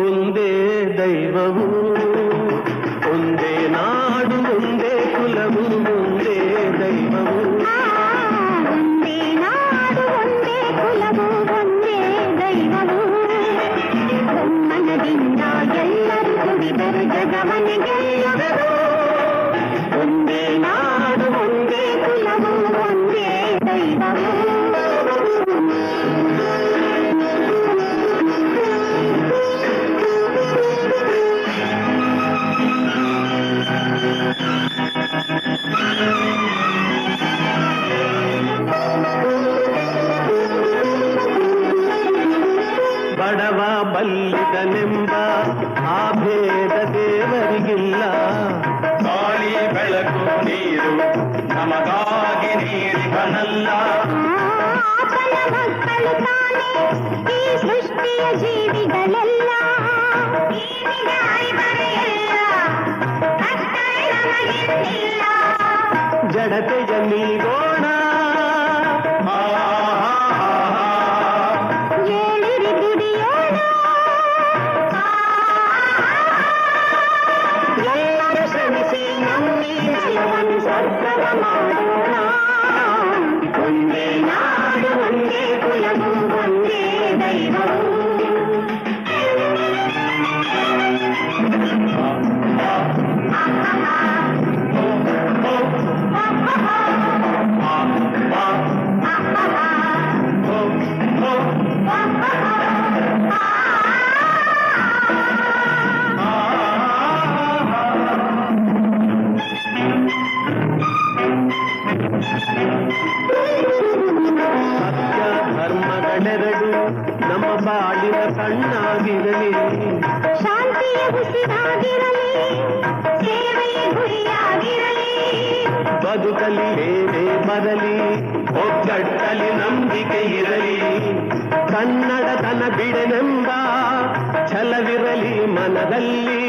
ಒಂದೇ ದೈವವು ಒಂದೇ ನಾಡು ಒಂದೇ ಕುಲವು ಒಂದೇ ದೈವವು ಒಂದೇ ನಾಡು ಒಂದೇ ಕುಲವು ಒಂದೇ ದೈವವು ಮನದಿಂದ ಎಲ್ಲರೂ ದುಡಿದರು ಜಗವನ್ನೇ ಗೆಲ್ಲುವರು ಒಂದೇ ನಾಡು ಒಂದೇ ಕುಲವು ಒಂದೇ ದೈವವು ಬಡವ ಬಲ್ಲಿದನೆಂಬ ಆ ಭೇದ ದೇವರಿಗಿಲ್ಲ ಗಾಳಿ ಬೆಳಕು ನೀರು ನಮಗಾಗಿ ನೀಡಿದನಲ್ಲ ಆತನ ಮಕ್ಕಳು ತಾನೇ ಈ ಸೃಷ್ಟಿಯ ಜೀವಿಗಳೆಲ್ಲ ಜಡತೆಯ ನೀಗೋಣ ಏಳಿರಿ ದುಡಿಯೋಣ ಎಲ್ಲರೂ ಶ್ರಮಿಸಿ ನಮ್ಮಿ ನೆಲವನ್ನು ಸ್ವರ್ಗವ ಮಾಡೋಣ ಒಂದೇ ನಾಡು ಒಂದೇ ಕುಲವು ಒಂದೇ ದೈವವು ಸತ್ಯ ಧರ್ಮಗಳೆರಡು ನಮ್ಮ ಬಾಳಿನ ಕಣ್ಣಾಗಿರಲಿ ಶಾಂತಿಯ ಉಸಿರಾಗಿರಲಿ ಸೇವೆಯ ಗುರಿಯಾಗಿರಲಿ ಬದುಕಲಿ ಬೇರೆ ಬರಲಿ ಒಗ್ಗಟ್ಟಲಿ ನಂಬಿಕೆ ಇರಲಿ ಕನ್ನಡತನ ಬಿಡನೆಂಬ ಛಲವಿರಲಿ ಮನದಲ್ಲಿ